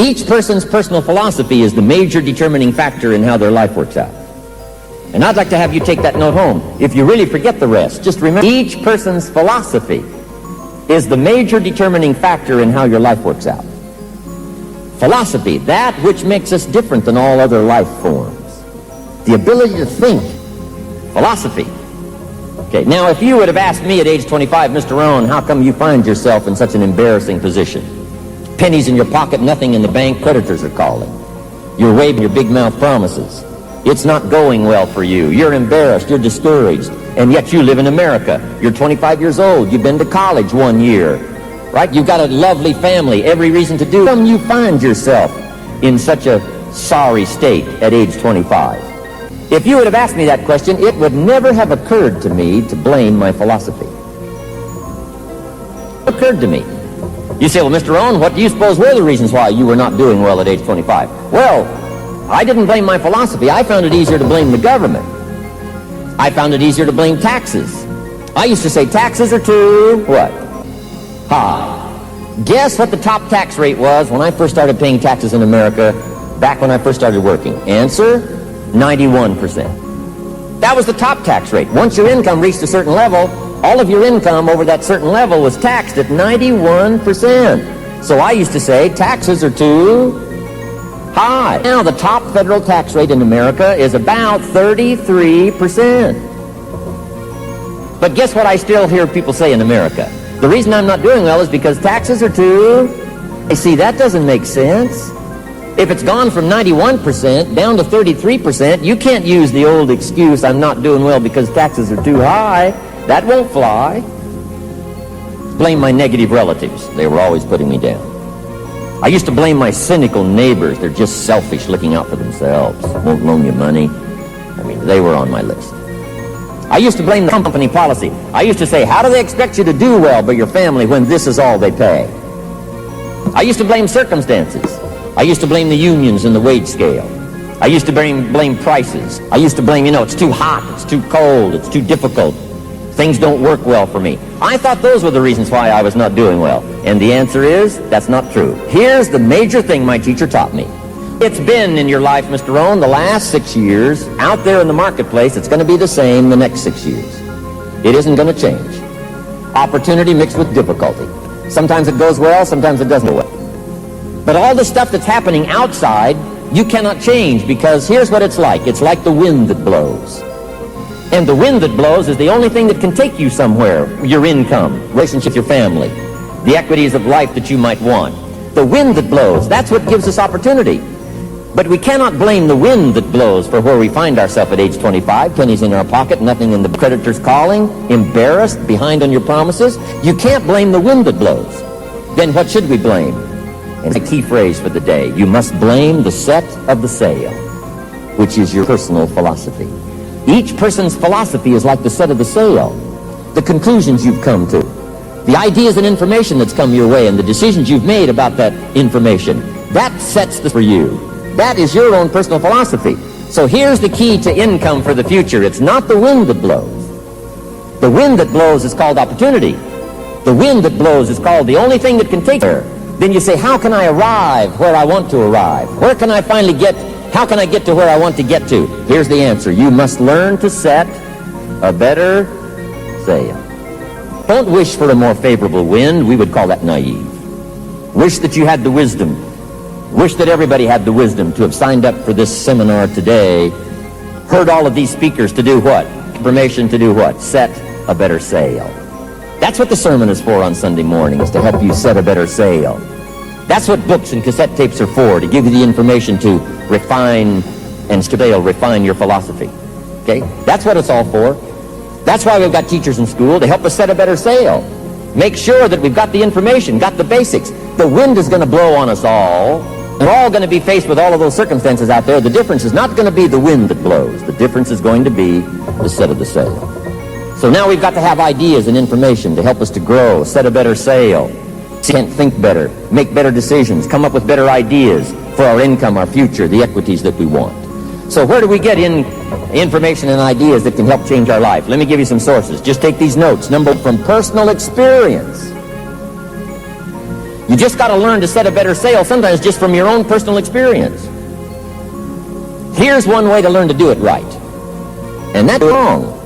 Each person's personal philosophy is the major determining factor in how their life works out. And I'd like to have you take that note home. If you really forget the rest, just remember, each person's philosophy is the major determining factor in how your life works out. Philosophy, that which makes us different than all other life forms. The ability to think. Philosophy. Okay, now if you would have asked me at age 25, Mr. Rohn, how come you find yourself in such an embarrassing position? Pennies in your pocket, nothing in the bank, creditors are calling. You're waving your big mouth promises. It's not going well for you. You're embarrassed, you're discouraged, and yet you live in America. You're 25 years old, you've been to college 1 year, right? You've got a lovely family, every reason to do. How come you find yourself in such a sorry state at age 25? If you would have asked me that question, it would never have occurred to me to blame my philosophy. It occurred to me. You say, well, Mr. Rohn, what do you suppose were the reasons why you were not doing well at age 25? Well, I didn't blame my philosophy. I found it easier to blame the government. I found it easier to blame taxes. I used to say taxes are too, what? High. Guess what the top tax rate was when I first started paying taxes in America back when I first started working? Answer, 91%. That was the top tax rate. Once your income reached a certain level, all of your income over that certain level was taxed at 91%. So I used to say taxes are too high. Now the top federal tax rate in America is about 33%. But guess what I still hear people say in America? The reason I'm not doing well is because taxes are too... You see, that doesn't make sense. If it's gone from 91% down to 33%, you can't use the old excuse, I'm not doing well because taxes are too high. That won't fly. Blame my negative relatives. They were always putting me down. I used to blame my cynical neighbors. They're just selfish, looking out for themselves. Won't loan you money. I mean, they were on my list. I used to blame the company policy. I used to say, how do they expect you to do well by your family when this is all they pay? I used to blame circumstances. I used to blame the unions and the wage scale. I used to blame prices. I used to blame, it's too hot, it's too cold, it's too difficult. Things don't work well for me. I thought those were the reasons why I was not doing well. And the answer is, that's not true. Here's the major thing my teacher taught me. It's been in your life, Mr. Rohn, the last 6 years. Out there in the marketplace, it's going to be the same the next 6 years. It isn't going to change. Opportunity mixed with difficulty. Sometimes it goes well, sometimes it doesn't go well. But all the stuff that's happening outside, you cannot change, because here's what it's like. It's like the wind that blows. And the wind that blows is the only thing that can take you somewhere. Your income, relationship with your family, the equities of life that you might want. The wind that blows, that's what gives us opportunity. But we cannot blame the wind that blows for where we find ourselves at age 25, pennies in our pocket, nothing in the creditors calling, embarrassed, behind on your promises. You can't blame the wind that blows. Then what should we blame? And the key phrase for the day, you must blame the set of the sail, which is your personal philosophy. Each person's philosophy is like the set of the sail, the conclusions you've come to, the ideas and information that's come your way, and the decisions you've made about that information. That sets the for you. That is your own personal philosophy. So here's the key to income for the future. It's not the wind that blows. The wind that blows is called opportunity. The wind that blows is called the only thing that can take there. Then you say, how can I arrive where I want to arrive? Where can I finally get? How can I get to where I want to get to? Here's the answer. You must learn to set a better sail. Don't wish for a more favorable wind. We would call that naive. Wish that you had the wisdom. Wish that everybody had the wisdom to have signed up for this seminar today, heard all of these speakers to do what? Information to do what? Set a better sail. That's what the sermon is for on Sunday mornings, to help you set a better sail. That's what books and cassette tapes are for, to give you the information to refine and refine your philosophy. Okay? That's what it's all for. That's why we've got teachers in school, to help us set a better sail. Make sure that we've got the information, got the basics. The wind is going to blow on us all. We're all going to be faced with all of those circumstances out there. The difference is not going to be the wind that blows. The difference is going to be the set of the sail. So now we've got to have ideas and information to help us to grow, set a better sail, think better, make better decisions, come up with better ideas for our income, our future, the equities that we want. So where do we get in information and ideas that can help change our life? Let me give you some sources. Just take these notes. Number one, from personal experience. You just got to learn to set a better sail, sometimes just from your own personal experience. Here's one way to learn to do it right, and that's wrong.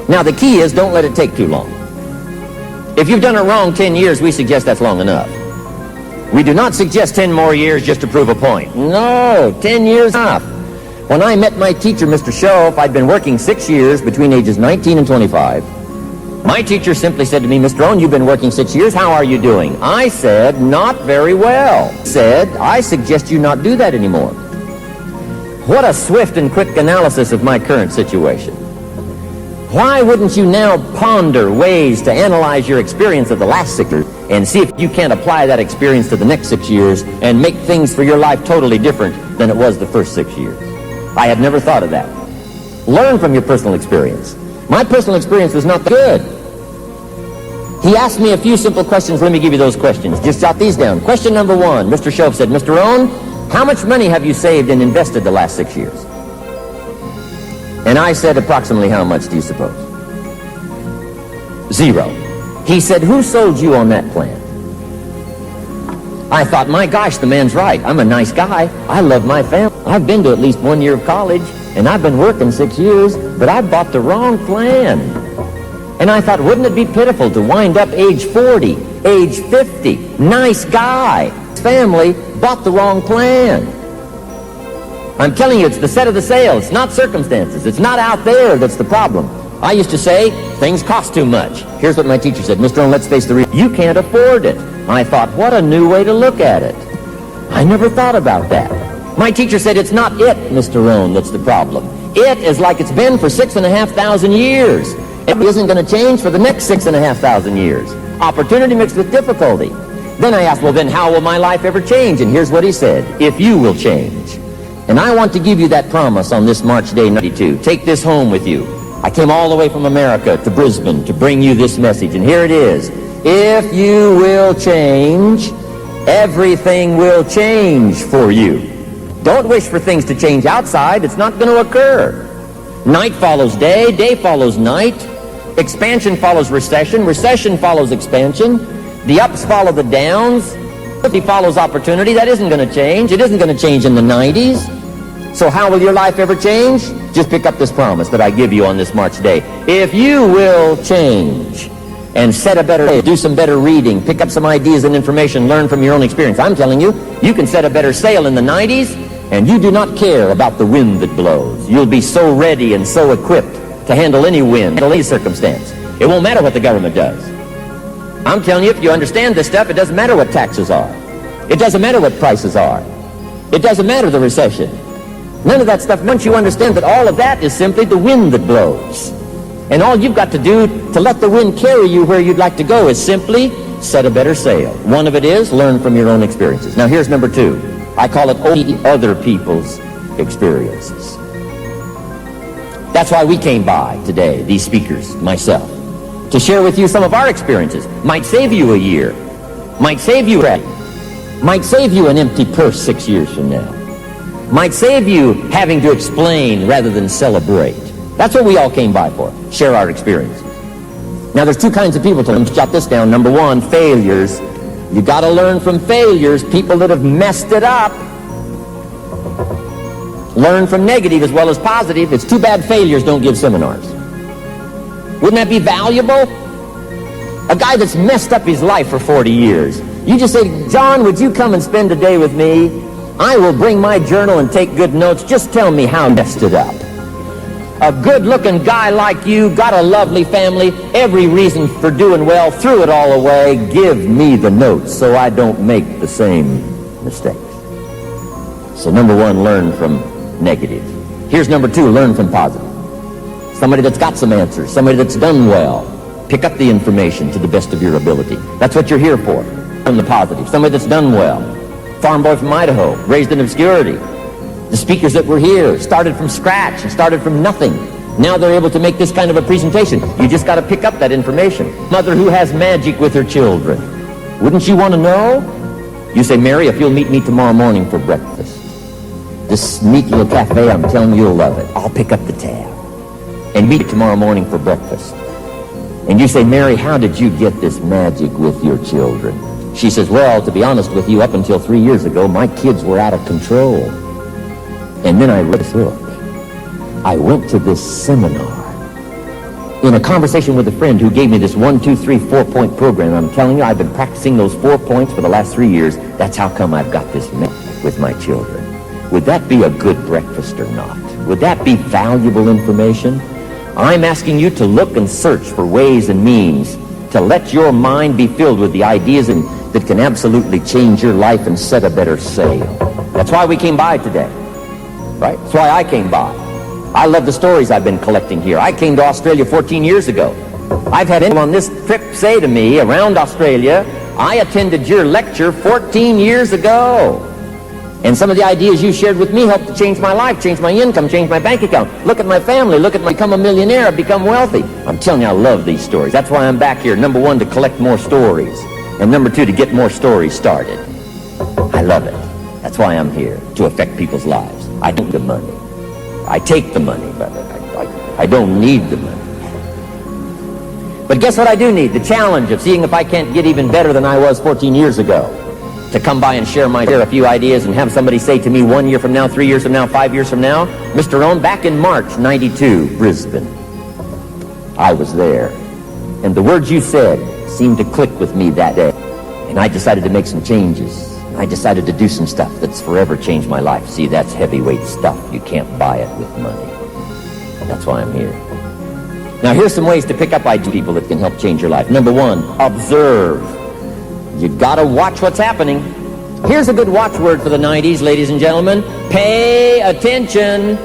Now, the key is don't let it take too long. If you've done it wrong 10 years, we suggest that's long enough. We do not suggest 10 more years just to prove a point. No, 10 years enough. When I met my teacher, Mr. Schoaf, I'd been working 6 years between ages 19 and 25. My teacher simply said to me, Mr. Rohn, you've been working 6 years. How are you doing? I said, not very well. He said, I suggest you not do that anymore. What a swift and quick analysis of my current situation. Why wouldn't you now ponder ways to analyze your experience of the last 6 years and see if you can't apply that experience to the next 6 years and make things for your life totally different than it was the first 6 years? I had never thought of that. Learn from your personal experience. My personal experience was not good. He asked me a few simple questions. Let me give you those questions. Just jot these down. Question number 1, Mr. Schoaf said, Mr. Rohn, how much money have you saved and invested the last 6 years? And I said, approximately how much do you suppose? 0. He said, who sold you on that plan? I thought, my gosh, the man's right. I'm a nice guy. I love my family. I've been to at least 1 year of college, and I've been working 6 years, but I bought the wrong plan. And I thought, wouldn't it be pitiful to wind up age 40, age 50, nice guy, family, bought the wrong plan. I'm telling you, it's the set of the sail. It's not circumstances. It's not out there that's the problem. I used to say, things cost too much. Here's what my teacher said, Mr. Rohn, let's face the reality. You can't afford it. I thought, what a new way to look at it. I never thought about that. My teacher said, it's not it, Mr. Rohn, that's the problem. It is like it's been for 6,500 years. It isn't going to change for the next 6,500 years. Opportunity mixed with difficulty. Then I asked, well, then how will my life ever change? And here's what he said, if you will change. And I want to give you that promise on this March Day 92. Take this home with you. I came all the way from America to Brisbane to bring you this message, and here it is. If you will change, everything will change for you. Don't wish for things to change outside. It's not going to occur. Night follows day, day follows night. Expansion follows recession, recession follows expansion. The ups follow the downs. It follows opportunity. That isn't going to change. It isn't going to change in the 90s. So how will your life ever change? Just pick up this promise that I give you on this March Day. If you will change and set a better day, do some better reading, pick up some ideas and information, learn from your own experience. I'm telling you, you can set a better sail in the 90s, and you do not care about the wind that blows. You'll be so ready and so equipped to handle any wind, handle any circumstance. It won't matter what the government does. I'm telling you, if you understand this stuff, it doesn't matter what taxes are. It doesn't matter what prices are. It doesn't matter the recession. None of that stuff. Once you understand that all of that is simply the wind that blows. And all you've got to do to let the wind carry you where you'd like to go is simply set a better sail. One of it is learn from your own experiences. Now here's number 2. I call it other people's experiences. That's why we came by today, these speakers, myself, to share with you some of our experiences. Might save you a year. Might save you might save you an empty purse 6 years from now. Might save you having to explain rather than celebrate. That's what we all came by for, share our experiences. Now there's 2 kinds of people to jot this down. Number 1, failures. You got to learn from failures, people that have messed it up. Learn from negative as well as positive. It's too bad failures don't give seminars. Wouldn't that be valuable? A guy that's messed up his life for 40 years. You just say, John, would you come and spend a day with me? I will bring my journal and take good notes. Just tell me how you messed it up. A good-looking guy like you, got a lovely family, every reason for doing well, threw it all away. Give me the notes so I don't make the same mistakes. So number 1, learn from negative. Here's number 2, learn from positive. Somebody that's got some answers, somebody that's done well. Pick up the information to the best of your ability. That's what you're here for, from the positive. Somebody that's done well. Farm boy from Idaho, raised in obscurity. The speakers that were here started from scratch and started from nothing. Now they're able to make this kind of a presentation. You just got to pick up that information. Mother who has magic with her children. Wouldn't you want to know? You say, Mary, if you'll meet me tomorrow morning for breakfast, this neat little cafe, I'm telling you, you'll love it. I'll pick up the tab and meet you tomorrow morning for breakfast. And you say, Mary, how did you get this magic with your children? She says, well, to be honest with you, up until 3 years ago, my kids were out of control. And then I read this book. I went to this seminar in a conversation with a friend who gave me this 1, 2, 3, 4-point program. I'm telling you, I've been practicing those 4 points for the last 3 years. That's how come I've got this mess with my children. Would that be a good breakfast or not? Would that be valuable information? I'm asking you to look and search for ways and means to let your mind be filled with the ideas that can absolutely change your life and set a better sail. That's why we came by today, right? That's why I came by. I love the stories I've been collecting here. I came to Australia 14 years ago. I've had anyone on this trip say to me around Australia, I attended your lecture 14 years ago. And some of the ideas you shared with me helped to change my life, change my income, change my bank account. Look at my family. Look at me become a millionaire, become wealthy. I'm telling you, I love these stories. That's why I'm back here. Number 1, to collect more stories. And number 2, to get more stories started. I love it. That's why I'm here, to affect people's lives. I don't need the money. I take the money, but I don't need the money. But guess what I do need? The challenge of seeing if I can't get even better than I was 14 years ago. To come by and share a few ideas and have somebody say to me 1 year from now, 3 years from now, 5 years from now, Mr. Rohn, back in March '92, Brisbane, I was there. And the words you said seemed to click with me that day. And I decided to make some changes. I decided to do some stuff that's forever changed my life. See, that's heavyweight stuff. You can't buy it with money. That's why I'm here. Now, here's some ways to pick up ideas, people that can help change your life. Number 1, observe. You've got to watch what's happening. Here's a good watchword for the '90s, ladies and gentlemen. Pay attention.